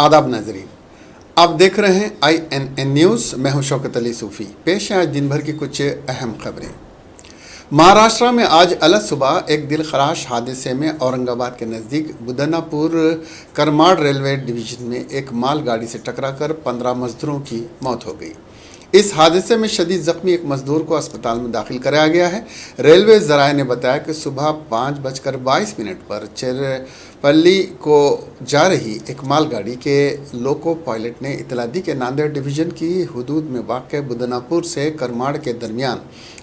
आदाब नाजरीन, आप देख रहे हैं INN न्यूज़। मैं हूं शौकत अली सूफ़ी। पेश है आज दिन भर की कुछ अहम खबरें। महाराष्ट्र में आज अलग सुबह एक दिल खराश हादसे में औरंगाबाद के नज़दीक बुदनापुर करमाड़ रेलवे डिवीज़न में एक मालगाड़ी से टकराकर 15 मजदूरों की मौत हो गई। इस हादसे में शदीद जख्मी एक मजदूर को अस्पताल में दाखिल कराया गया है। रेलवे ज़राए ने बताया कि सुबह 5:22 पर चेरपल्ली को जा रही एक मालगाड़ी के लोको पायलट ने इतला दी कि नांदेड़ डिवीज़न की हदूद में वाक़ बुदनापुर से करमाड़ के दरमियान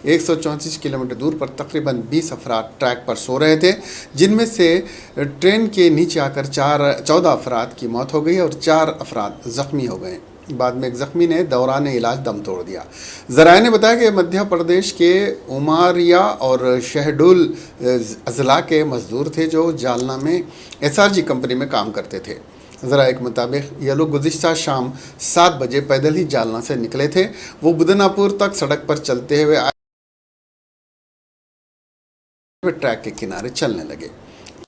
134 किलोमीटर दूर पर तकरीबन 20 अफराद ट्रैक पर सो रहे थे, जिनमें से ट्रेन के नीचे आकर 14 अफराद की मौत हो गई और 4 अफराद ज़ख्मी हो गए। बाद में एक ज़ख्मी ने दौरान इलाज दम तोड़ दिया। ज़राए ने बताया कि मध्य प्रदेश के उमारिया और शहडोल अजला के मजदूर थे जो जालना में SRG कंपनी में काम करते थे। ज़राए के मुताबिक ये लोग गुज़िश्ता शाम 7 बजे पैदल ही जालना से निकले थे। वो बुदनापुर तक सड़क पर चलते हुए ट्रैक के किनारे चलने लगे।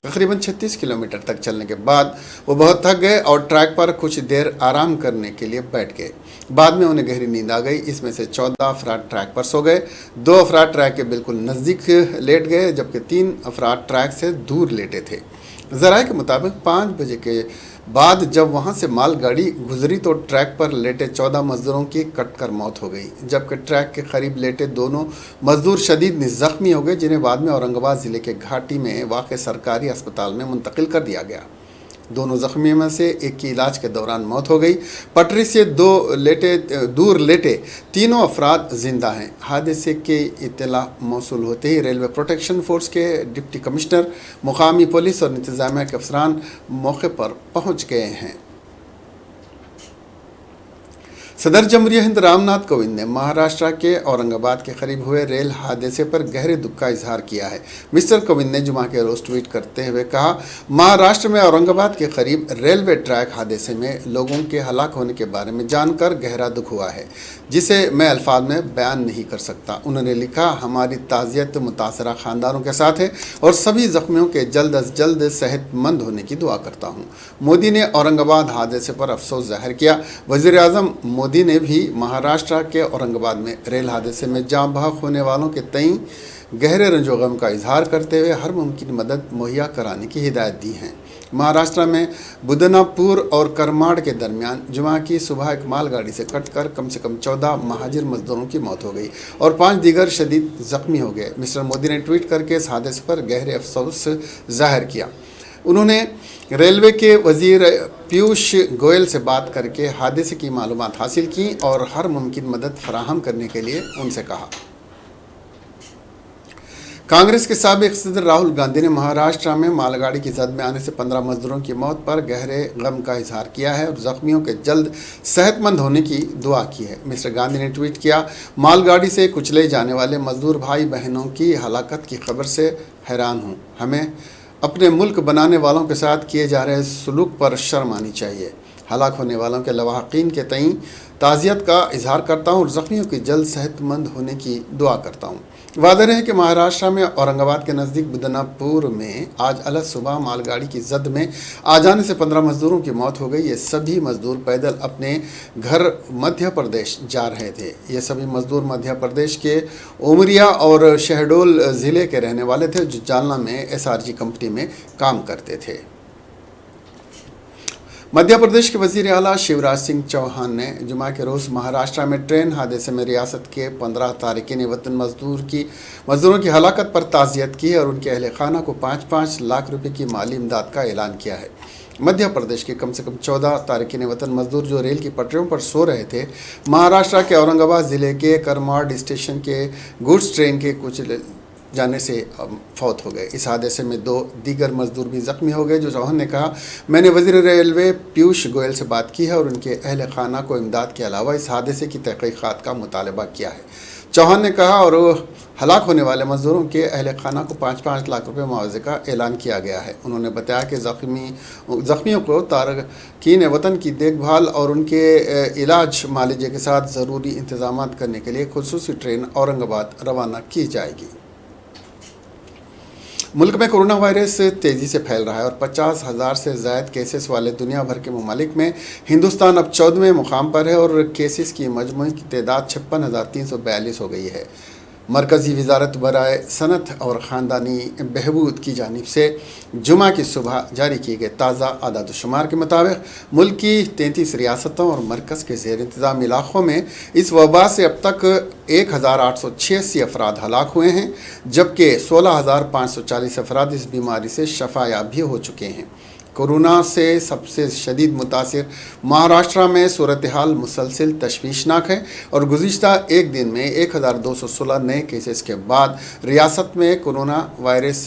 तकरीबन 36 किलोमीटर तक चलने के बाद वो बहुत थक गए और ट्रैक पर कुछ देर आराम करने के लिए बैठ गए। बाद में उन्हें गहरी नींद आ गई। इसमें से 14 अफराद ट्रैक पर सो गए, 2 अफराद ट्रैक के बिल्कुल नज़दीक लेट गए, जबकि 3 अफराद ट्रैक से दूर लेटे थे। ज़राए के मुताबिक 5 बजे के बाद जब वहां से मालगाड़ी गुजरी तो ट्रैक पर लेटे 14 मजदूरों की कटकर मौत हो गई, जबकि ट्रैक के करीब लेटे दोनों मजदूर शदीद जख्मी हो गए, जिन्हें बाद में औरंगाबाद ज़िले के घाटी में वाक़ सरकारी अस्पताल में मुंतकिल कर दिया गया। दोनों ज़ख्मियों में से एक की इलाज के दौरान मौत हो गई। पटरी से दूर लेटे तीनों अफराद जिंदा हैं। हादसे की इत्तला मौसूल होते ही रेलवे प्रोटेक्शन फोर्स के डिप्टी कमिश्नर, मुकामी पुलिस और इंतज़ामिया के अफसरान मौके पर पहुंच गए हैं। सदर जमहूरिया हिंद रामनाथ कोविंद ने महाराष्ट्र के औरंगाबाद के करीब हुए रेल हादसे पर गहरे दुख का इजहार किया है। मिस्टर कोविंद ने जुमा के रोज़ ट्वीट करते हुए कहा, महाराष्ट्र में औरंगाबाद के करीब रेलवे ट्रैक हादसे में लोगों के हलाक होने के बारे में जानकर गहरा दुख हुआ है, जिसे मैं अल्फाज में बयान नहीं कर सकता। उन्होंने लिखा, हमारी ताज़ियत मुतासरा ख़ानदानों के साथ है और सभी ज़ख्मियों के जल्द अज जल्द सेहतमंद होने की दुआ करता हूँ। मोदी ने औरंगाबाद हादसे पर अफसोस जाहिर किया। वज़ीर आज़म मोदी ने भी महाराष्ट्र के औरंगाबाद में रेल हादसे में जाँ बहक होने वालों के तईं गहरे रंजो गम का इजहार करते हुए हर मुमकिन मदद मुहैया कराने की हिदायत दी है। महाराष्ट्र में बुदनापुर और करमाड़ के दरमियान जुमा की सुबह एक मालगाड़ी से कटकर कम से कम 14 महाजिर मजदूरों की मौत हो गई और 5 दीगर शदीद जख्मी हो गए। मिस्टर मोदी ने ट्वीट करके इस हादसे पर गहरे अफसोस जाहिर किया। उन्होंने रेलवे के वजीर पीयूष गोयल से बात करके हादसे की मालूमात हासिल की और हर मुमकिन मदद फराहम करने के लिए उनसे कहा। कांग्रेस के साबिक सदर राहुल गांधी ने महाराष्ट्र में मालगाड़ी की जद में आने से 15 मजदूरों की मौत पर गहरे गम का इजहार किया है और जख्मियों के जल्द सेहतमंद होने की दुआ की है। मिस्टर गांधी ने ट्वीट किया, मालगाड़ी से कुचले जाने वाले मजदूर भाई बहनों की हलाकत की खबर से हैरान हूँ। हमें अपने मुल्क बनाने वालों के साथ किए जा रहे सलूक पर शर्म आनी चाहिए। हलाक होने वालों के लवाहकीन के तईं ताज़ियत का इजहार करता हूँ और ज़ख्मियों की जल्द सेहतमंद होने की दुआ करता हूँ। वादा है कि महाराष्ट्र में औरंगाबाद के नज़दीक बुदनापुर में आज अलग सुबह मालगाड़ी की जद में आ जाने से 15 मजदूरों की मौत हो गई। ये सभी मजदूर पैदल अपने घर मध्य प्रदेश जा रहे थे। ये सभी मजदूर मध्य प्रदेश के उमरिया और शहडोल ज़िले के रहने वाले थे, जो जालना में SRG कंपनी में काम करते थे। मध्य प्रदेश के वज़ीर आला शिवराज सिंह चौहान ने जुमा के रोज़ महाराष्ट्र में ट्रेन हादसे में रियासत के 15 तारिकीन वतन मजदूरों की हलाकत पर ताज़ियत की है और उनके अहल खाना को 5-5 लाख रुपए की माली इमदाद का ऐलान किया है। मध्य प्रदेश के कम से कम 14 तारिकीन वतन मजदूर जो रेल की पटरियों पर सो रहे थे, महाराष्ट्र के औरंगाबाद ज़िले के करमाड़ स्टेशन के गुड्स ट्रेन के कुछ जाने से फौत हो गए। इस हादसे में 2 दीगर मजदूर भी ज़ख्मी हो गए। जो चौहान ने कहा, मैंने वज़ीर रेलवे पीयूष गोयल से बात की है और उनके अहल खाना को इमदाद के अलावा इस हादसे की तहक़ीक़ात का मुतालबा किया है। चौहान ने कहा और हलाक होने वाले मजदूरों के अहल खाना को 5-5 लाख रुपए मुआवजे का ऐलान किया गया है। उन्होंने बताया कि ज़ख्मियों को तारकीन वतन की देखभाल और उनके इलाज मालिजे के साथ ज़रूरी इंतज़ाम करने के लिए खुसूसी ट्रेन औरंगाबाद रवाना की जाएगी। मुल्क में कोरोना वायरस तेज़ी से फैल रहा है और 50,000 से ज़ायद केसेस वाले दुनिया भर के ममालिक में हिंदुस्तान अब 14वें मुकाम पर है और केसेस की मजमूई की तादाद 56,342 हो गई है। मरकज़ी वज़ारत बराए सनत और ख़ानदानी बहबूद की जानिब से जुमा की सुबह जारी किए गए ताज़ा आदाद-ओ-शुमार के मुताबिक मुल्क की 33 रियासतों और मरकज़ के ज़ेर इंतज़ाम इलाक़ों में इस वबा से अब तक 1,886 अफराद हलाक हुए हैं, जबकि 16,540 अफराद इस बीमारी से शफायाब भी हो चुके हैं। कोरोना से सबसे शदीद मुतासिर महाराष्ट्र में सूरत हाल मुसलसल तशवीशनाक है और गुज़िश्ता एक दिन में 1,216 नए केसेस के बाद रियासत में कोरोना वायरस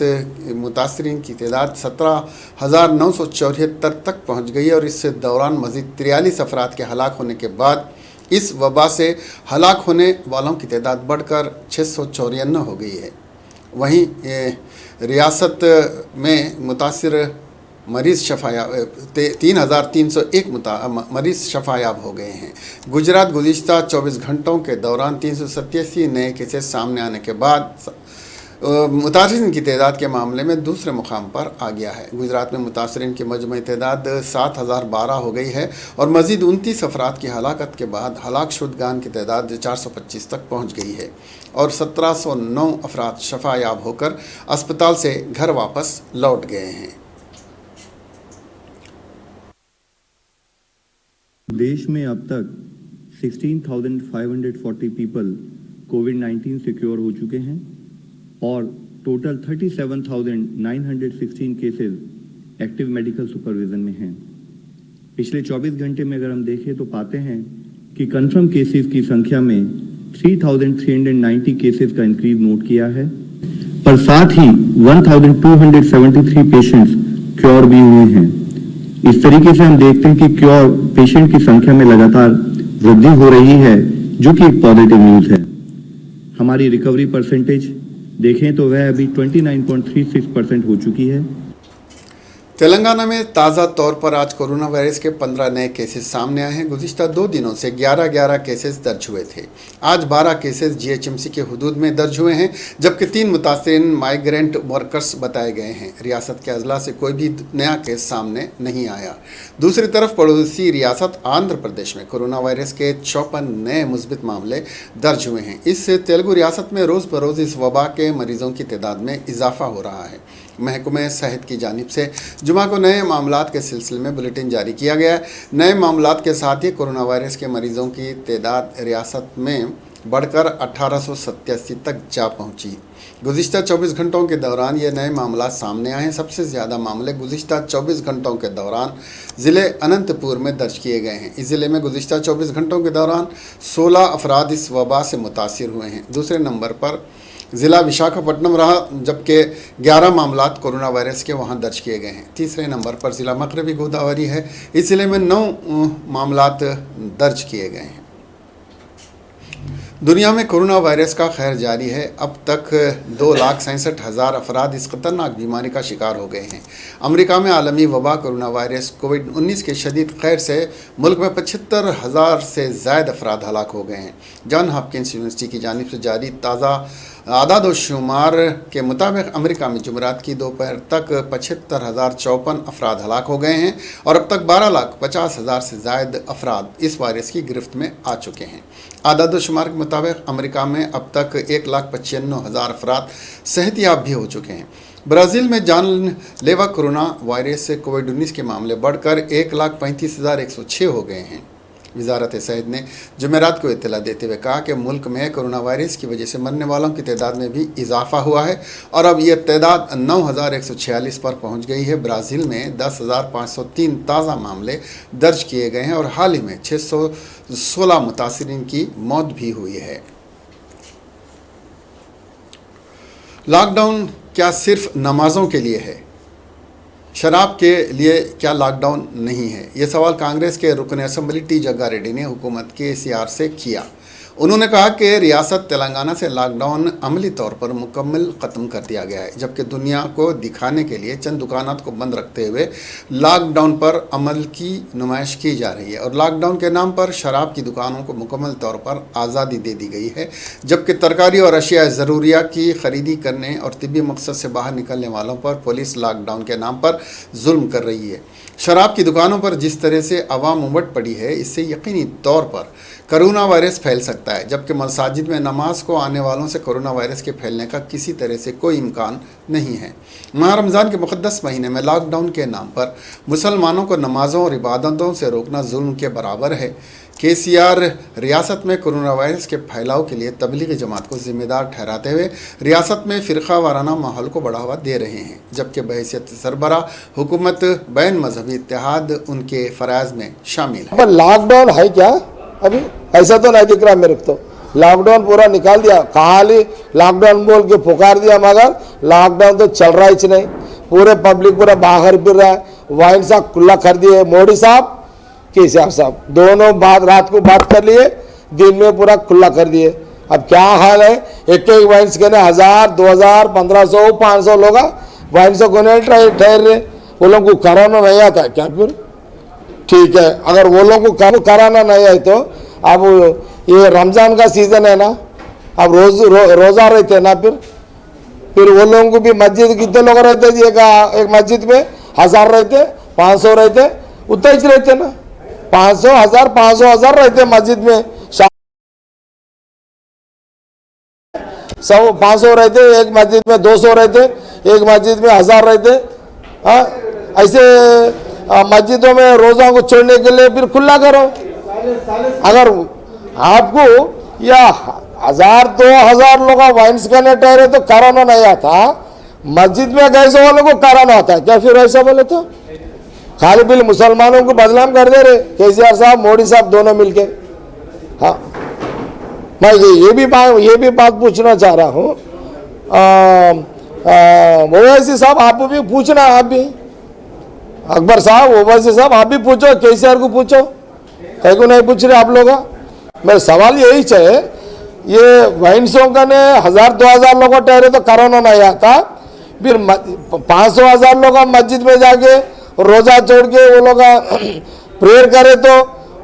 मुतासरीन की तादाद 17,974 तक पहुँच गई है और इस दौरान मज़ीद 43 अफराद के हलाक होने के बाद इस वबा से हलाक होने वालों की तादाद बढ़कर 694 हो गई है। वहीं रियासत में मुतासिर मरीज़ शफायाब 3,301 मरीज़ शफायाब हो गए हैं। गुजरात गुज़िश्ता 24 घंटों के दौरान 387 नए केसेस सामने आने के बाद मुतासरीन की तादाद के मामले में दूसरे मुकाम पर आ गया है। गुजरात में मुतासरीन की मजमूई तादाद 7,012 हो गई है और मज़ीद 29 अफराद की हलाकत के बाद हलाक शुदगान की तादाद 425 तक पहुँच गई है और 1,709 अफराद शफायाब होकर अस्पताल से घर वापस लौट गए हैं। देश में अब तक 16,540 पीपल कोविड-19 से क्योर हो चुके हैं और total 37,916 cases active medical supervision में हैं। पिछले 24 घंटे में अगर हम देखें तो पाते हैं कि कंफर्म केसेस की संख्या में 3,390 केसेस का इंक्रीज नोट किया है, पर साथ ही 1,273 पेशेंट्स क्योर भी हुए हैं। इस तरीके से हम देखते हैं कि क्योर पेशेंट की संख्या में लगातार वृद्धि हो रही है, जो कि एक पॉजिटिव न्यूज़ है। हमारी रिकवरी परसेंटेज देखें तो वह अभी 29.36% हो चुकी है। तेलंगाना में ताज़ा तौर पर आज कोरोना वायरस के 15 नए केसेस सामने आए हैं। गुज़िश्ता 2 दिनों से 11 केसेस दर्ज हुए थे। आज 12 केसेस GHMC के हुदूद में दर्ज हुए हैं, जबकि 3 मुतासिरीन माइग्रेंट वर्कर्स बताए गए हैं। रियासत के अजला से कोई भी नया केस सामने नहीं आया। दूसरी तरफ पड़ोसी रियासत आंध्र प्रदेश में कोरोना वायरस के 54 नए मुस्बित मामले दर्ज हुए हैं। इस तेलुगु रियासत में रोज़ बरोज़ इस वबा के मरीजों की तादाद में इजाफा हो रहा है। महकमे सेहत की जानिब से जुमा को नए मामलात के सिलसिले में बुलेटिन जारी किया गया। नए मामलात के साथ ही कोरोना वायरस के मरीजों की तादाद रियासत में बढ़कर 1887 तक जा पहुंची। गुज़िश्ता 24 घंटों के दौरान ये नए मामला सामने आए हैं। सबसे ज़्यादा मामले गुज़िश्ता 24 घंटों के दौरान ज़िले अनंतपुर में दर्ज किए गए हैं। इस ज़िले में गुज़िश्ता 24 घंटों के दौरान 16 अफराद इस वबा से मुतासिर हुए हैं। दूसरे नंबर पर ज़िला विशाखापट्टनम रहा, जबकि 11 मामलात कोरोना वायरस के वहां दर्ज किए गए हैं। तीसरे नंबर पर ज़िला मगरबी गोदावरी है। इस ज़िले में 9 मामलात दर्ज किए गए हैं। दुनिया में कोरोना वायरस का खैर जारी है। अब तक 2,67,000 अफराद इस खतरनाक बीमारी का शिकार हो गए हैं। अमेरिका में आलमी वबा कोरोना वायरस कोविड-19 के शदीद खैर से मुल्क में 75,000 से ज़ायद अफराद हलाक हो गए हैं। जॉन हॉपकिंस यूनिवर्सिटी की जानिब से जारी ताज़ा आदाद-ओ-शुमार के मुताबिक अमेरिका में जुमेरात की दोपहर तक 75,054 अफराद हलाक हो गए हैं और अब तक 12,50,000 से ज़ायद अफराद इस वायरस की गिरफ्त में आ चुके हैं। आदाद-ओ-शुमार के मुताबिक अमेरिका में अब तक 1,95,000 अफराद सेहतियाब भी हो चुके हैं। ब्राज़ील में जानलेवा कोरोना वायरस से कोविड-19 के मामले बढ़कर 1,35,106 हो गए हैं। वज़ारत सेहत ने जुमेरात को इत्तला देते हुए कहा कि मुल्क में कोरोना वायरस की वजह से मरने वालों की तादाद में भी इजाफा हुआ है और अब यह तादाद 9,146 पर पहुंच गई है। ब्राज़ील में 10,503 ताज़ा मामले दर्ज किए गए हैं और हाल ही में 616 मुतासिरीन की मौत भी हुई है। लॉकडाउन क्या सिर्फ नमाज़ों के लिए है? शराब के लिए क्या लॉकडाउन नहीं है? ये सवाल कांग्रेस के रुकन असम्बली टी जग्गा रेड्डी ने हुकूमत के CR से किया। उन्होंने कहा कि रियासत तेलंगाना से लॉकडाउन अमली तौर पर मुकम्मल ख़त्म कर दिया गया है, जबकि दुनिया को दिखाने के लिए चंद दुकानात को बंद रखते हुए लॉकडाउन पर अमल की नुमाइश की जा रही है और लॉकडाउन के नाम पर शराब की दुकानों को मुकम्मल तौर पर आज़ादी दे दी गई है, जबकि तरकारी और अशिया ज़रूरिया की खरीदी करने और तिब्बी मकसद से बाहर निकलने वालों पर पुलिस लॉकडाउन के नाम पर जुल्म कर रही है। शराब की दुकानों पर जिस तरह से अवाम उमड़ पड़ी है, इससे यकीनी तौर पर कोरोना वायरस फैल सकता है, जबकि मसाजिद में नमाज को आने वालों से कोरोना वायरस के फैलने का किसी तरह से कोई इम्कान नहीं है। माह रमज़ान के मुक़द्दस महीने में लॉकडाउन के नाम पर मुसलमानों को नमाज़ों और इबादतों से रोकना जुल्म के बराबर है। KCR रियासत में कोरोना वायरस के फैलाव के लिए तबलीगी जमात को जिम्मेदार ठहराते हुए रियासत में फ़िरका वाराना माहौल को बढ़ावा दे रहे हैं, जबकि बहैसियत सरबरा हुकूमत बैन मजहबी इत्तेहाद उनके फ़राइज़ में शामिल है। लॉकडाउन है क्या? अभी ऐसा तो नहीं दिख रहा मेरे को। तो लॉकडाउन पूरा निकाल दिया, खाली लॉकडाउन बोल के पुकार दिया, मगर लॉकडाउन तो चल रहा ही नहीं। पूरे पब्लिक पूरा बाहर फिर रहा है। वाइन साहब खुला कर दिए, मोदी साहब KCR साहब दोनों रात को बात कर लिए, दिन में पूरा खुला कर दिए। अब क्या हाल है, एक एक वाइन्स के 1000, 2000, 1500, 500 लोग वाइन्स को ठहर रहे। वो लोग को कराना नहीं आता क्या? फिर ठीक है, अगर वो लोग को कराना नहीं है तो अब ये रमज़ान का सीज़न है ना, अब रोज़ा रहते ना, फिर वो लोगों को भी मस्जिद कितने लोग रहते? एक मस्जिद में 1000 रहते, 500 रहते, उतना ही रहते ना, 500 1000 500 1000 रहते मस्जिद में। 500 रहते, एक मस्जिद में 200 रहते, एक मस्जिद में 1000 रहते। हाँ, ऐसे मस्जिदों में रोज़ा को छोड़ने के लिए फिर खुला करो। अगर आपको या 1000 2000 लोग वाइन्स करने ठहरे तो कराना नहीं आता, मस्जिद में गए वालों को कराना आता है क्या? फिर ऐसा बोले तो खाली बिल मुसलमानों को बदनाम कर दे रहे KCR साहब, मोदी साहब दोनों मिलके। हाँ, मैं ये भी बात पूछना चाह रहा हूँ। ओवैसी साहब आप भी पूछना, आप भी अकबर साहब, ओवैसी साहब आप भी पूछो, KCR को पूछो, कहीं को नहीं पूछ रहे आप लोग। मेरा सवाल यही है, ये वाइन्सों का ने 1000 2000 लोग ठहरे तो कोरोना नहीं आता, फिर 500 1000 लोग मस्जिद में जाके रोजा छोड़ के वो लोग प्रेयर करे तो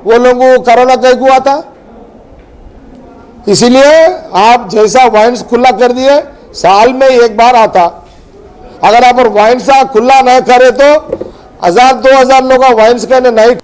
वो लोगों को कोरोना कहीं को आता? इसीलिए आप जैसा वाइन्स खुला कर दिए, साल में एक बार आता। अगर आप वाइन्स खुला नहीं करे तो 1000 2000 लोग वाइन्स करने नहीं।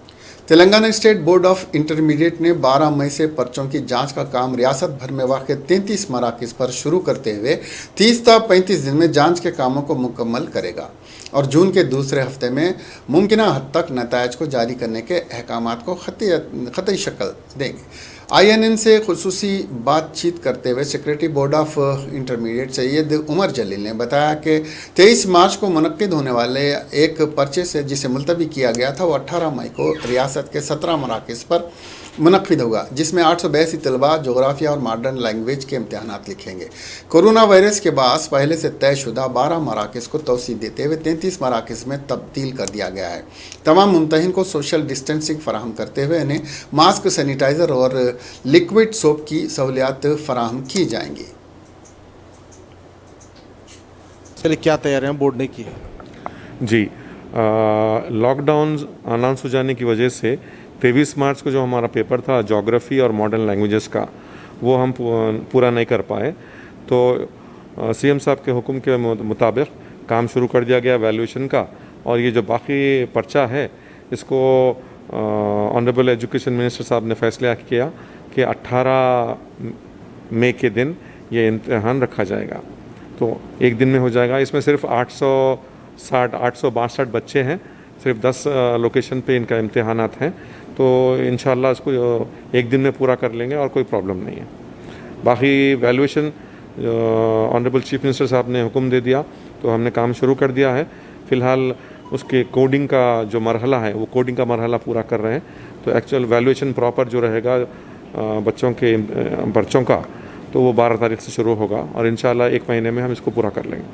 Telangana state board of intermediate ने 12 मई से पर्चों की जांच का काम रियासत भर में वाक़ 33 मराकज़ पर शुरू करते हुए 30 था 35 दिन में जांच के कामों को मुकम्मल करेगा और जून के दूसरे हफ्ते में मुमकिन हद तक नतायज को जारी करने के अहकामात को ख़तई शक्ल देंगे। INN से खुसूसी बातचीत करते हुए secretary board of intermediate Syed Umar Jalil ने बताया कि 23 मार्च को मुनक्किद होने वाले एक पर्चे से जिसे मुलतवी किया गया था, वो 18 मई को रियासत के 17 मराकज़ पर मुनक्किद होगा, जिसमें 882 तलबा जोग्राफिया और मॉडर्न लैंग्वेज के इम्तहानात लिखेंगे। कोरोना वायरस के बायस पहले से तयशुदा 12 मराकज़ को तौसीह देते हुए 33 मराकज़ में तब्दील कर दिया गया है। तमाम मुमतहिन को सोशल डिस्टेंसिंग फराहम करते हुए इन्हें मास्क, सैनिटाइज़र और लिक्विड सोप की सहूलियात फराहम की जाएंगी। चलिए, क्या तैयारियां बोर्ड ने की है? जी, लॉकडाउन अनाउंस हो जाने की वजह से 23 मार्च को जो हमारा पेपर था ज्योग्राफी और मॉडर्न लैंग्वेजेस का, वो हम पूरा नहीं कर पाए, तो CM साहब के हुक्म के मुताबिक काम शुरू कर दिया गया वैल्यूएशन का। और ये जो बाकी पर्चा है, इसको ऑनरेबल एजुकेशन मिनिस्टर साहब ने फैसला किया कि 18 मई के दिन ये इम्तहान रखा जाएगा, तो एक दिन में हो जाएगा। इसमें सिर्फ 862 बच्चे हैं, सिर्फ 10 लोकेशन पे इनका इम्तहानात हैं, तो इंशाल्लाह इसको एक दिन में पूरा कर लेंगे और कोई प्रॉब्लम नहीं है। बाकी वैल्यूएशन ऑनरेबल चीफ मिनिस्टर साहब ने हुक्म दे दिया, तो हमने काम शुरू कर दिया है। फ़िलहाल उसके कोडिंग का जो मरहला है, वो कोडिंग का मरहला पूरा कर रहे हैं, तो एक्चुअल वैल्यूएशन प्रॉपर जो रहेगा बच्चों के पर्चों का, तो वो 12 तारीख से शुरू होगा और इंशाल्लाह एक महीने में हम इसको पूरा कर लेंगे।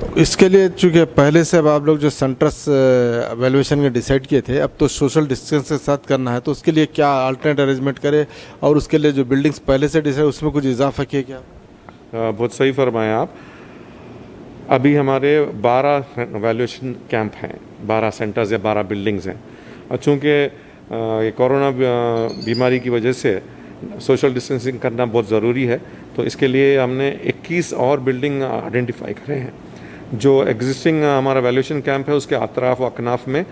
तो इसके लिए चूँकि पहले से अब आप लोग जो सेंटर्स वैल्यूएशन में डिसाइड किए थे, अब तो सोशल डिस्टेंस के साथ करना है, तो उसके लिए क्या अल्टरनेट अरेंजमेंट करें, और उसके लिए जो बिल्डिंग्स पहले से डिसाइड उसमें कुछ इजाफा किया क्या? बहुत सही फरमाएं आप। अभी हमारे 12 वैल्यूएशन कैंप हैं, 12 सेंटर्स या 12 बिल्डिंग्स हैं, और चूँकि ये कोरोना बीमारी की वजह से सोशल डिस्टेंसिंग करना बहुत ज़रूरी है, तो इसके लिए हमने 21 और बिल्डिंग आइडेंटिफाई करे हैं। जो एग्जिस्टिंग हमारा वैल्यूएशन कैंप है उसके अतराफ व अकनाफ में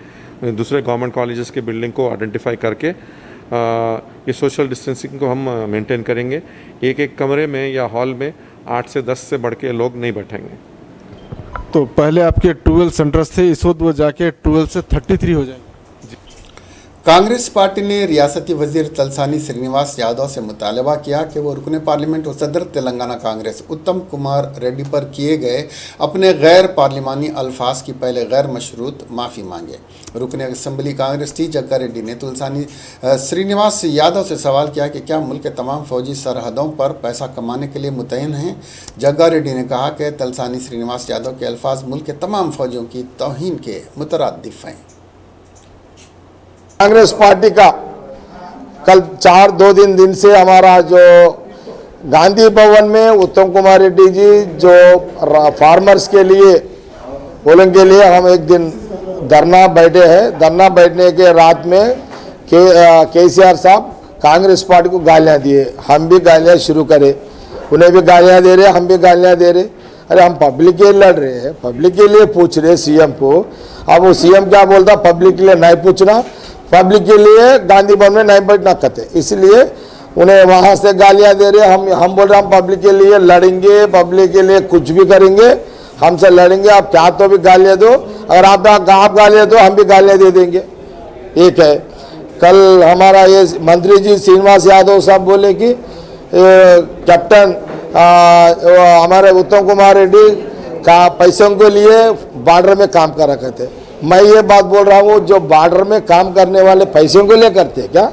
दूसरे गवर्नमेंट कॉलेजेस के बिल्डिंग को आइडेंटिफाई करके ये सोशल डिस्टेंसिंग को हम मेंटेन करेंगे। एक एक कमरे में या हॉल में 8 से 10 से बढ़ के लोग नहीं बैठेंगे। तो पहले आपके 12 सेंटर्स थे, इस वक्त वो जाके 12 से 33 हो जाएंगे। कांग्रेस पार्टी ने रियासती वजीर तलसानी श्रीनिवास यादव से मुतालबा किया कि वो रुकन पार्लियामेंट व सदर तेलंगाना कांग्रेस उत्तम कुमार रेड्डी पर किए गए अपने गैर पार्लिमानी अल्फाज की पहले गैर मशरूत माफ़ी मांगे। रुकन असम्बली कांग्रेस टी जग्गा रेड्डी ने तलसानी श्रीनिवास यादव से सवाल किया कि क्या मुल्क के तमाम फौजी सरहदों पर पैसा कमाने के लिए मुतयन हैं। जग्गा रेड्डी ने कहा कि तलसानी श्रीनिवास यादव के अल्फाज मुल्क के तमाम फौजियों की तौहीन के मुतरादिफ हैं। कांग्रेस पार्टी का कल 2 दिन से हमारा जो गांधी भवन में उत्तम कुमार रेड्डी जी जो फार्मर्स के लिए बोलेंगे के लिए हम एक दिन धरना बैठे हैं। धरना बैठने के रात में केसीआर साहब कांग्रेस पार्टी को गालियां दिए, हम भी गालियां शुरू करे, उन्हें भी गालियां दे रहे, हम भी गालियां दे रहे। अरे हम पब्लिक के लिए लड़ रहे हैं, पब्लिक के लिए पूछ रहे सीएम को। अब वो सीएम क्या बोलता, पब्लिक के लिए नहीं पूछना, पब्लिक के लिए गांधी भवन में नहीं बैठना कहते, इसलिए उन्हें वहां से गालियां दे रहे। हम बोल रहे हम पब्लिक के लिए लड़ेंगे, पब्लिक के लिए कुछ भी करेंगे, हमसे लड़ेंगे, आप क्या तो भी गालियां दो, अगर आप गालियां दो हम भी गालियां दे देंगे। एक है कल हमारा ये मंत्री जी श्रीनिवास यादव साहब बोले कि कैप्टन हमारे उत्तम कुमार रेड्डी का पैसों के लिए बॉर्डर में काम करा करते। मैं ये बात बोल रहा हूँ, जो बॉर्डर में काम करने वाले पैसों के लिए करते हैं क्या?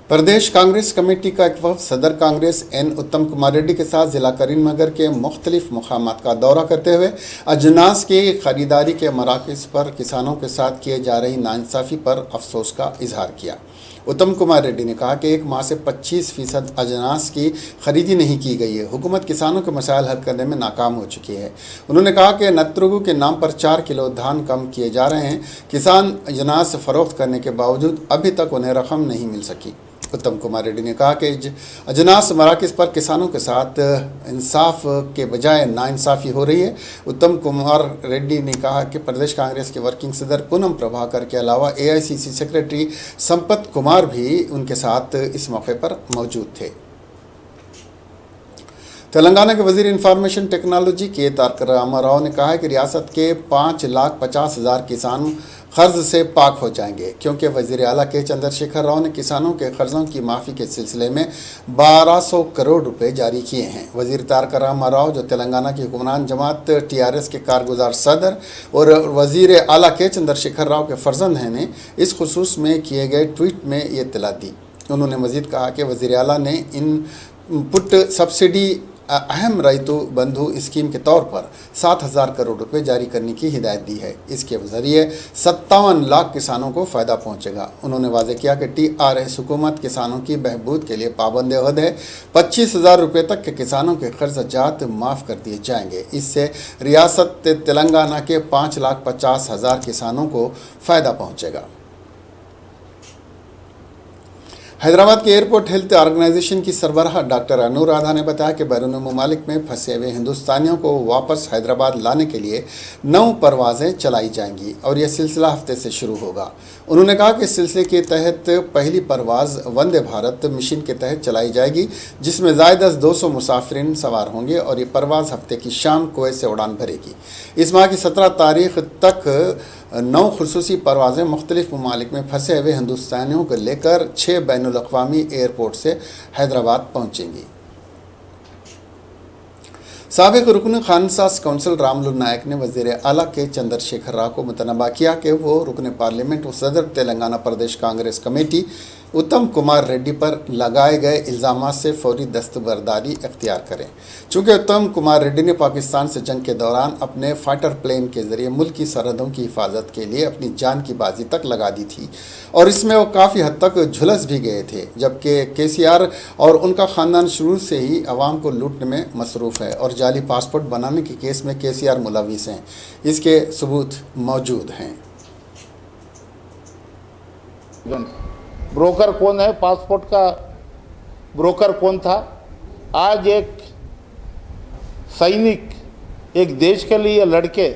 प्रदेश कांग्रेस कमेटी का एक वफ्द सदर कांग्रेस एन उत्तम कुमार रेड्डी के साथ जिला करीमनगर के मुख्तलिफ मकामात का दौरा करते हुए अजनास की खरीदारी के मराकज़ पर किसानों के साथ किए जा रही नाइंसाफ़ी पर अफसोस का इजहार किया। उत्तम कुमार रेड्डी ने कहा कि 1 माह से 25% अजनास की खरीदी नहीं की गई है। हुकूमत किसानों के मसाइल हल करने में नाकाम हो चुकी है। उन्होंने कहा कि नतरुगु के नाम पर 4 किलो धान कम किए जा रहे हैं। किसान अजनास फरोख्त करने के बावजूद अभी तक उन्हें रकम नहीं मिल सकी। उत्तम कुमार रेड्डी ने कहा कि अजनास मराकज़ पर किसानों के साथ इंसाफ के बजाय नाइंसाफ़ी हो रही है। उत्तम कुमार रेड्डी ने कहा कि प्रदेश कांग्रेस के वर्किंग सदर पूनम प्रभाकर के अलावा AICC सेक्रेटरी संपत कुमार भी उनके साथ इस मौके पर मौजूद थे। तेलंगाना के वजीर इंफॉर्मेशन टेक्नोलॉजी के तारक रामाराव ने कहा है कि रियासत के 5,50,000 किसान कर्ज से पाक हो जाएंगे, क्योंकि वजीर आला के चंद्रशेखर राव ने किसानों के कर्जों की माफ़ी के सिलसिले में 1200 करोड़ रुपए जारी किए हैं। वजीर तारक रामाराव जो तेलंगाना की हुक्मरान जमात TRS के कारगुजार सदर और वजीर आला के चंद्रशेखर राव के फर्जंद हैं ने इस खुसूस में किए गए ट्वीट में ये इत्तला दी। उन्होंने मजीद कहा कि वजीर आला ने इनपुट सब्सिडी अहम रैतु बंधु स्कीम के तौर पर 7,000 करोड़ रुपए जारी करने की हिदायत दी है। इसके जरिए 57 लाख किसानों को फ़ायदा पहुंचेगा। उन्होंने वाज़ेह किया कि TRS हुकूमत किसानों की बहबूद के लिए पाबंद अहद है। 25,000 रुपये तक के किसानों के कर्जात माफ़ कर दिए जाएंगे। इससे रियासत तेलंगाना के 5,50,000 किसानों को फ़ायदा पहुँचेगा। हैदराबाद के एयरपोर्ट हेल्थ ऑर्गेनाइजेशन की सरबराह डॉक्टर अनुराधा ने बताया कि बैरून ममालिक में फंसे हुए हिंदुस्तानियों को वापस हैदराबाद लाने के लिए 9 परवाज़ें चलाई जाएंगी और यह सिलसिला हफ्ते से शुरू होगा। उन्होंने कहा कि इस सिलसिले के तहत पहली परवाज़ वंदे भारत मिशन के तहत चलाई जाएगी, जिसमें ज़ायद 200 मुसाफिरीन सवार होंगे और ये परवाज़ हफ्ते की शाम कुवैत से उड़ान भरेगी। इस माह की 17 तारीख तक 9 खुसूसी परवाज़ें मुख्तलिफ ममालिक में फंसे हुए हिंदुस्तानियों को लेकर 6 बैनुल-अक़वामी एयरपोर्ट से हैदराबाद पहुंचेंगी। साबिक रुकन खानसास कौंसिल रामलू नायक ने वज़ीर आला के चंद्रशेखर राव को मुतनबा किया कि वो रुकन पार्लियामेंट व सदर तेलंगाना प्रदेश कांग्रेस कमेटी उत्तम कुमार रेड्डी पर लगाए गए इल्ज़ामात से फौरी दस्तबरदारी इख्तियार करें। चूँकि उत्तम कुमार रेड्डी ने पाकिस्तान से जंग के दौरान अपने फाइटर प्लेन के ज़रिए मुल्क की सरहदों की हिफाजत के लिए अपनी जान की बाजी तक लगा दी थी और इसमें वो काफ़ी हद तक झुलस भी गए थे, जबकि केसीआर और उनका ख़ानदान शुरू से ही अवाम को लूटने में मसरूफ़ है और जाली पासपोर्ट बनाने के केस में केसीआर मुलविस हैं। इसके सबूत मौजूद हैं। ब्रोकर कौन है, पासपोर्ट का ब्रोकर कौन था? आज एक सैनिक, एक देश के लिए लड़के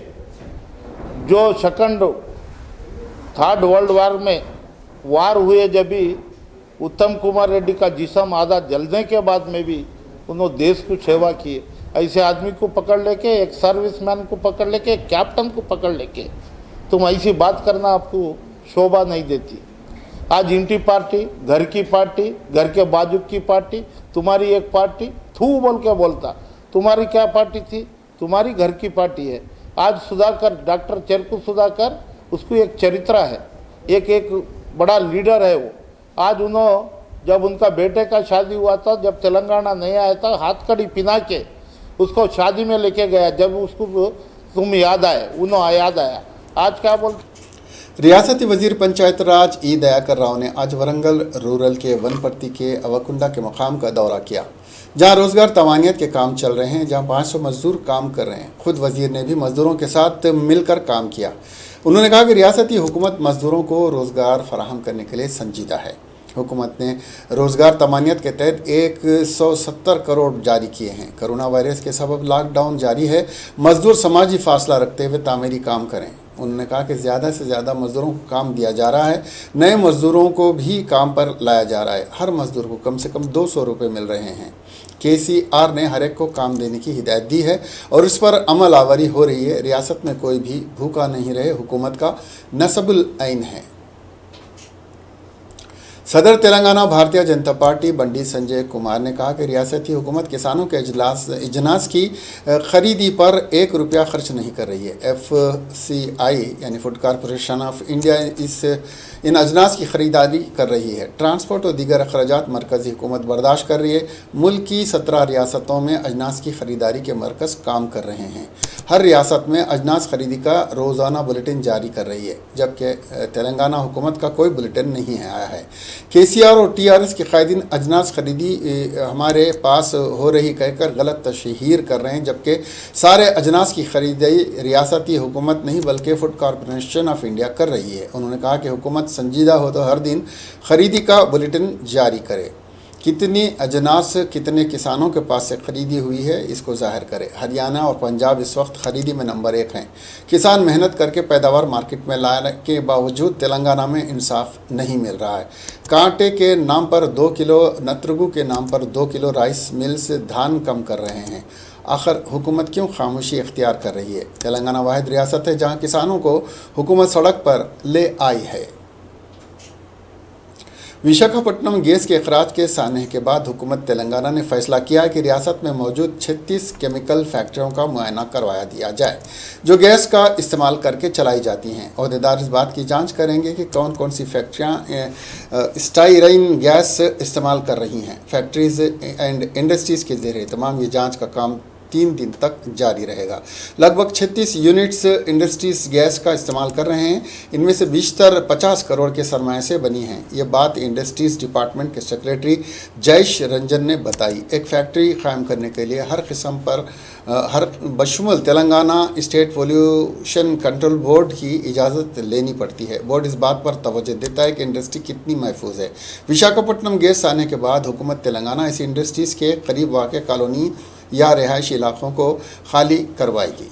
जो सेकंड थर्ड वर्ल्ड वार में वार हुए, जब भी उत्तम कुमार रेड्डी का जिस्म आधा जलने के बाद में भी उन्होंने देश की सेवा की। ऐसे आदमी को पकड़ लेके, एक सर्विसमैन को पकड़ लेके, एक कैप्टन को पकड़ लेके तुम ऐसी बात करना आपको शोभा नहीं देती। आज इंटी पार्टी, घर की पार्टी, घर के बाजू की पार्टी, तुम्हारी एक पार्टी थू बोल के बोलता। तुम्हारी क्या पार्टी थी? तुम्हारी घर की पार्टी है। आज सुधाकर, डॉक्टर चेरकू सुधाकर, उसको एक चरित्र है, एक बड़ा लीडर है वो। आज उन्होंने, जब उनका बेटे का शादी हुआ था, जब तेलंगाना नहीं आया था, हाथ कड़ी पिना के उसको शादी में लेके गया। जब उसको तुम याद आए, उन्होंने याद आया। आज क्या बोलते? रियासती वजीर पंचायत राज ई दयाकर राव ने आज वरंगल रूरल के वनपट्टी के अवकुंडा के मकाम का दौरा किया, जहां रोजगार तवानियत के काम चल रहे हैं, जहां 500 मजदूर काम कर रहे हैं। खुद वजीर ने भी मजदूरों के साथ मिलकर काम किया। उन्होंने कहा कि रियासती हुकूमत मजदूरों को रोजगार फराहम करने के लिए संजीदा है। हुकूमत ने रोजगार तमानियत के तहत 170 करोड़ जारी किए हैं। कोरोना वायरस के सबब लॉकडाउन जारी है। मजदूर समाजी फासला रखते हुए तामीरी काम करें। उन्होंने कहा कि ज़्यादा से ज़्यादा मजदूरों को काम दिया जा रहा है। नए मजदूरों को भी काम पर लाया जा रहा है। हर मजदूर को कम से कम 200 रुपये मिल रहे हैं। केसीआर ने हर एक को काम देने की हिदायत दी है और इस पर अमल आवरी हो रही है। रियासत में कोई भी भूखा नहीं रहे, हुकूमत का नस्बुल ऐन है। सदर तेलंगाना भारतीय जनता पार्टी बंडी संजय कुमार ने कहा कि रियासती हुकूमत किसानों के इजनास की खरीदी पर 1 रुपया खर्च नहीं कर रही है। FCI यानी food corporation of India in Ajnas की खरीदारी कर रही है। ट्रांसपोर्ट और दीगर अखराजात मरकज़ी हुकूमत बर्दाश्त कर रही है। मुल्क की 17 रियासतों में अजनास की खरीदारी के मरकज़ काम कर रहे हैं। हर रियासत में अजनास खरीदी का रोज़ाना बुलेटिन जारी कर रही है, जबकि तेलंगाना हुकूमत का कोई बुलेटिन नहीं आया है। केसीआर और TRS के कायदीन अजनास खरीदी हमारे पास हो रही कहकर गलत तशहीर कर रहे हैं, जबकि सारे अजनास की खरीदारी रियासती हुकूमत नहीं बल्कि फूड कॉरपोरेशन ऑफ इंडिया कर रही है। उन्होंने कहा कि हुकूमत संजीदा हो तो हर दिन खरीदी का बुलेटिन जारी करे। कितनी अजनास कितने किसानों के पास से खरीदी हुई है, इसको जाहिर करे। हरियाणा और पंजाब इस वक्त खरीदी में नंबर 1 हैं। किसान मेहनत करके पैदावार मार्केट में लाने के बावजूद तेलंगाना में इंसाफ नहीं मिल रहा है। कांटे के नाम पर 2 किलो, नत्रगु के नाम पर 2 किलो राइस मिल्स धान कम कर रहे हैं। आखिर हुकूमत क्यों खामोशी इख्तियार कर रही है? तेलंगाना वाहिद रियासत है जहाँ किसानों को हुकूमत सड़क पर ले आई है। विशाखापट्टनम गैस के अखराज के सानहे के बाद हुकूमत तेलंगाना ने फैसला किया है कि रियासत में मौजूद 36 केमिकल फैक्ट्रियों का मुआयना करवाया दिया जाए, जो गैस का इस्तेमाल करके चलाई जाती हैं। अहदेदार इस बात की जांच करेंगे कि कौन कौन सी फैक्ट्रियाँ स्टाइरीन गैस इस्तेमाल कर रही हैं। फैक्ट्रीज एंड इंडस्ट्रीज़ के ज़रिए तमाम ये जाँच का काम 3 दिन तक जारी रहेगा। लगभग 36 यूनिट्स इंडस्ट्रीज गैस का इस्तेमाल कर रहे हैं। इनमें से 50 करोड़ के सरमाए से बनी हैं। ये बात इंडस्ट्रीज डिपार्टमेंट के सेक्रेटरी जयेश रंजन ने बताई। एक फैक्ट्री कायम करने के लिए हर किस्म पर हर बशमुल Telangana state pollution control board की इजाज़त लेनी पड़ती है। बोर्ड इस बात पर तवज्जो देता है कि इंडस्ट्री कितनी महफूज है। विशाखापट्टनम गैस आने के बाद हुकूमत तेलंगाना इस इंडस्ट्रीज़ के करीब वाक़ कॉलोनी या रिहायशी इलाकों को खाली करवाएगी।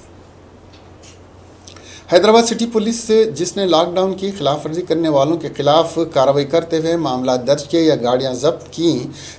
हैदराबाद सिटी पुलिस जिसने लॉकडाउन की खिलाफवर्जी करने वालों के खिलाफ कार्रवाई करते हुए मामला दर्ज किए या गाड़ियां जब्त की,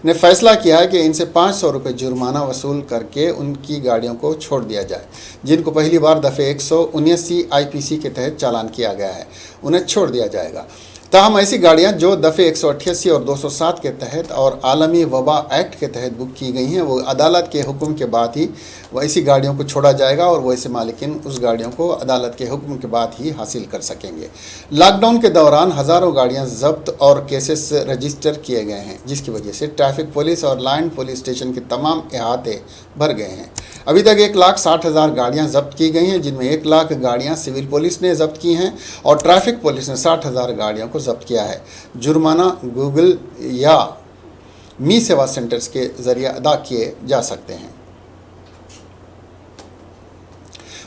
ने फैसला किया है कि इनसे 500 रुपये जुर्माना वसूल करके उनकी गाड़ियों को छोड़ दिया जाए। जिनको पहली बार दफ़े 179 IPC के तहत चालान किया गया है, उन्हें छोड़ दिया जाएगा। ताहम ऐसी गाड़ियां जो दफ़े 188 और 207 के तहत और आलमी वबा एक्ट के तहत बुक की गई हैं, वो अदालत के हुक्म के बाद ही वैसी गाड़ियों को छोड़ा जाएगा और वैसे मालिकिन उस गाड़ियों को अदालत के हुक्म के बाद ही हासिल कर सकेंगे। लॉकडाउन के दौरान हज़ारों गाड़ियां जब्त और केसेस रजिस्टर किए गए हैं, जिसकी वजह से ट्रैफिक पुलिस और लाइन पुलिस स्टेशन के तमाम अहाते भर गए हैं। अभी तक 1,60,000 गाड़ियां जब्त की गई हैं, जिनमें 1 लाख गाड़ियां सिविल पुलिस ने जब्त की हैं और ट्रैफिक पुलिस ने 60,000 गाड़ियों को जब्त किया है। जुर्माना गूगल या मी सेवा सेंटर्स के जरिए अदा किए जा सकते हैं।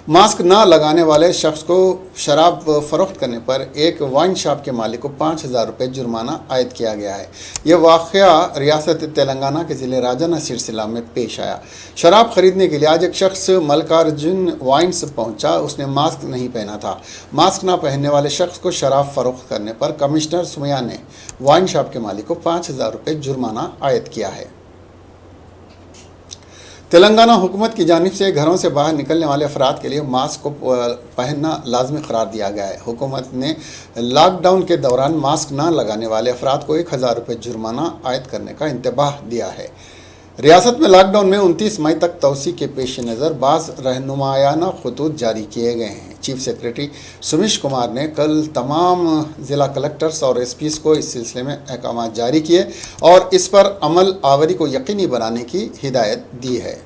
मास्क ना लगाने वाले शख्स को शराब फरोख्त करने पर एक वाइन शॉप के मालिक को 5,000 रुपये जुर्माना आयद किया गया है। यह वाक़या रियासत तेलंगाना के ज़िले राजन्ना सिरसिला में पेश आया। शराब खरीदने के लिए आज एक शख्स मल्लिकार्जुन वाइन्स पहुंचा। उसने मास्क नहीं पहना था। मास्क ना पहनने वाले शख्स को शराब फरोख्त करने पर कमिश्नर सुमैया ने वाइन शॉप के मालिक को 5,000 रुपये जुर्माना आयद किया है। तेलंगाना हुकूमत की जानिब से घरों से बाहर निकलने वाले अफराद के लिए मास्क को पहनना लाजमी करार दिया गया है। हुकूमत ने लॉकडाउन के दौरान मास्क न लगाने वाले अफराद को 1,000 रुपये जुर्माना आयद करने का इंतबाह दिया है। रियासत में लॉकडाउन में 29 मई तक तोसी के पेश नज़र बाज़ रहनुमायाना खतूत जारी किए गए हैं। चीफ सेक्रेटरी सुमिश कुमार ने कल तमाम ज़िला कलेक्टर्स और एसपीज़ को इस सिलसिले में अहकाम जारी किए और इस पर अमल आवरी को यकीनी बनाने की हिदायत दी है।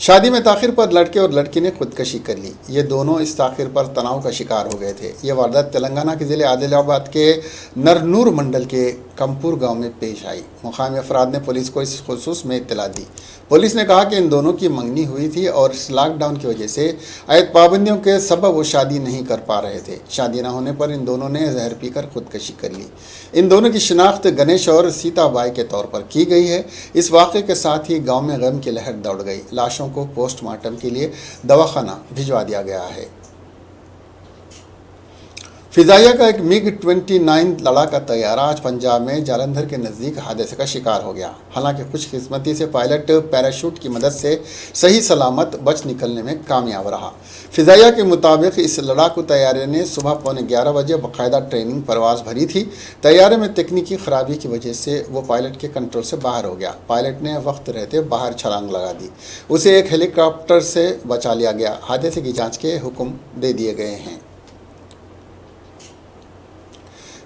शादी में ताख़िर पर लड़के और लड़की ने खुदकशी कर ली। ये दोनों इस ताख़िर पर तनाव का शिकार हो गए थे। ये वारदात तेलंगाना के ज़िले आदिलाबाद के नरनूर मंडल के कमपुर गांव में पेश आई। मुकामी अफराद ने पुलिस को इस खुसूस में इत्तला दी। पुलिस ने कहा कि इन दोनों की मंगनी हुई थी और इस लॉकडाउन की वजह से आयत पाबंदियों के सबब वो शादी नहीं कर पा रहे थे। शादी न होने पर इन दोनों ने जहर पीकर खुदकशी कर ली। इन दोनों की शिनाख्त गणेश और सीताबाई के तौर पर की गई है। इस वाक़े के साथ ही गांव में गम की लहर दौड़ गई। लाशों को पोस्टमार्टम के लिए दवाखाना भिजवा दिया गया है। फिजाइया का एक MiG-29 लड़ाका तैयारा आज पंजाब में जालंधर के नज़दीक हादसे का शिकार हो गया। हालांकि खुशकिस्मती से पायलट पैराशूट की मदद से सही सलामत बच निकलने में कामयाब रहा। फिजाइया के मुताबिक इस लड़ाकू तैयारे ने सुबह 11:15 बजे बाकायदा ट्रेनिंग परवाज़ भरी थी। तैयारे में तकनीकी खराबी की वजह से वो पायलट के कंट्रोल से बाहर हो गया। पायलट ने वक्त रहते बाहर छलांग लगा दी। उसे एक हेलीकॉप्टर से बचा लिया गया। हादसे की जाँच के हुक्म दे दिए गए हैं।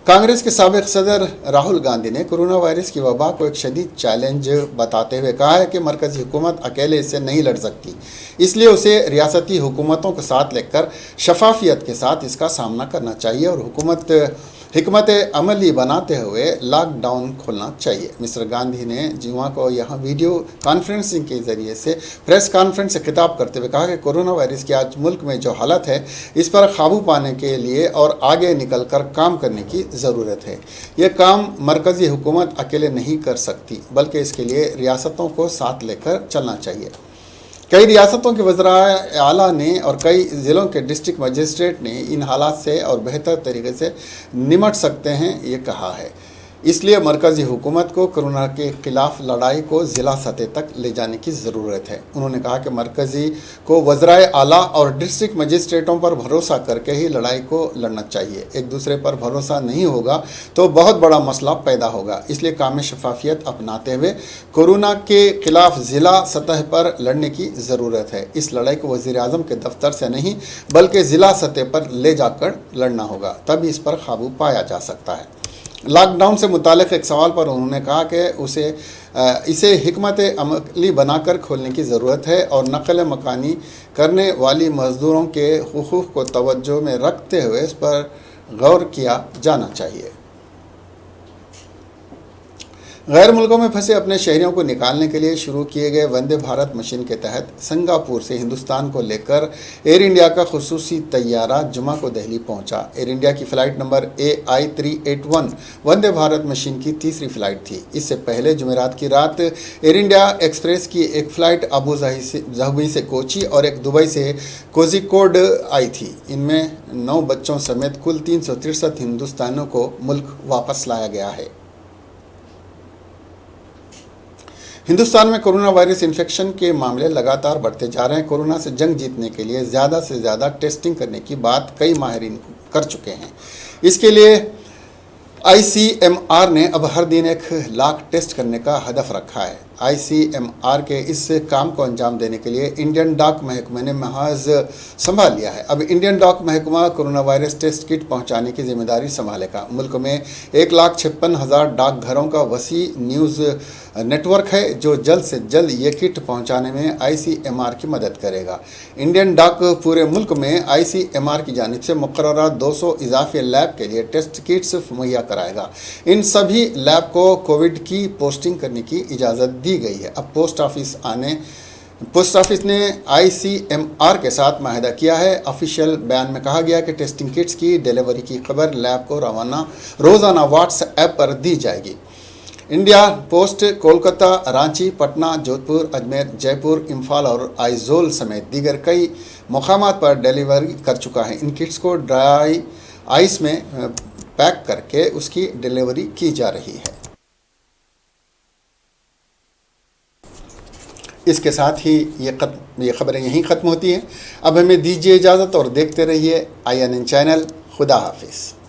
कांग्रेस के साबिक सदर राहुल गांधी ने कोरोना वायरस की वबा को एक शदीद चैलेंज बताते हुए कहा है कि मरकज़ी हुकूमत अकेले इससे नहीं लड़ सकती, इसलिए उसे रियासती हुकूमतों के साथ लेकर शफाफियत के साथ इसका सामना करना चाहिए और हुकूमत हिकमत अमली बनाते हुए लॉकडाउन खोलना चाहिए। मिस्टर गांधी ने जुमा को यहाँ वीडियो कॉन्फ्रेंसिंग के ज़रिए से प्रेस कॉन्फ्रेंस से खिताब करते हुए कहा कि कोरोना वायरस की आज मुल्क में जो हालत है इस पर काबू पाने के लिए और आगे निकल कर काम करने की ज़रूरत है। ये काम मरकज़ी हुकूमत अकेले नहीं कर सकती, बल्कि इसके लिए रियासतों को साथ लेकर चलना चाहिए। कई रियासतों के वज़राए आला ने और कई ज़िलों के डिस्ट्रिक्ट मजिस्ट्रेट ने इन हालात से और बेहतर तरीके से निमट सकते हैं ये कहा है। इसलिए मरकज़ी हुकूमत को कोरोना के ख़िलाफ़ लड़ाई को ज़िला सतह तक ले जाने की ज़रूरत है। उन्होंने कहा कि मरकज़ी को वज़राए आला और डिस्ट्रिक्ट मजिस्ट्रेटों पर भरोसा करके ही लड़ाई को लड़ना चाहिए। एक दूसरे पर भरोसा नहीं होगा तो बहुत बड़ा मसला पैदा होगा। इसलिए काम में शफाफियत अपनाते हुए कोरोना के ख़िलाफ़ ज़िला सतह पर लड़ने की ज़रूरत है। इस लड़ाई को वज़ीर-ए-आज़म के दफ्तर से नहीं बल्कि ज़िला सतह पर ले जाकर लड़ना होगा, तभी इस पर काबू पाया जा सकता है। लॉकडाउन से मुतालिक एक सवाल पर उन्होंने कहा कि इसे हिकमत अमली बनाकर खोलने की ज़रूरत है और नकल मकानी करने वाली मज़दूरों के हुकूक़ को तवज्जो में रखते हुए इस पर गौर किया जाना चाहिए। गैर मुल्कों में फंसे अपने शहरियों को निकालने के लिए शुरू किए गए वंदे भारत मिशन के तहत सिंगापुर से हिंदुस्तान को लेकर एयर इंडिया का खुसूसी तैयारा जुमा को दिल्ली पहुंचा। एयर इंडिया की flight number AI381 Vande Bharat mission की तीसरी फ़्लाइट थी। इससे पहले जुमेरात की रात एयर इंडिया एक्सप्रेस की एक फ़्लाइट अबू धाबी से कोची और एक दुबई से कोझिकोड आई थी। इनमें 9 बच्चों समेत कुल 363 हिंदुस्तानियों को मुल्क वापस लाया गया है। हिंदुस्तान में कोरोना वायरस इन्फेक्शन के मामले लगातार बढ़ते जा रहे हैं। कोरोना से जंग जीतने के लिए ज़्यादा से ज़्यादा टेस्टिंग करने की बात कई माहिरीन कर चुके हैं। इसके लिए ICMR ने अब हर दिन 1 लाख टेस्ट करने का हदफ रखा है। आईसीएमआर के इस काम को अंजाम देने के लिए इंडियन डाक महकमे ने महज संभाल लिया है। अब इंडियन डाक महकमा कोरोना वायरस टेस्ट किट पहुंचाने की जिम्मेदारी संभालेगा। मुल्क में 1,56,000 डाकघरों का वसी न्यूज़ नेटवर्क है जो जल्द से जल्द ये किट पहुंचाने में आईसीएमआर की मदद करेगा। इंडियन डाक पूरे मुल्क में आईसीएमआर की जानिब से मुकर्ररा 200 इजाफी लैब के लिए टेस्ट किट्स मुहैया कराएगा। इन सभी लैब को कोविड की पोस्टिंग करने की इजाज़त दी गई है। अब पोस्ट ऑफिस ने आईसीएमआर के साथ माहिदा किया है। ऑफिशियल बयान में कहा गया कि टेस्टिंग किट्स की डिलीवरी की खबर लैब को रोज़ाना व्हाट्सएप पर दी जाएगी। इंडिया पोस्ट कोलकाता, रांची, पटना, जोधपुर, अजमेर, जयपुर, इम्फाल और आइजोल समेत दीगर कई मुकामात पर डिलीवरी कर चुका है। इन किट्स को ड्राई आइस में पैक करके उसकी डिलीवरी की जा रही है। इसके साथ ही ये खबरें यहीं ख़त्म होती हैं। अब हमें दीजिए इजाज़त और देखते रहिए INN चैनल। खुदा हाफिज़।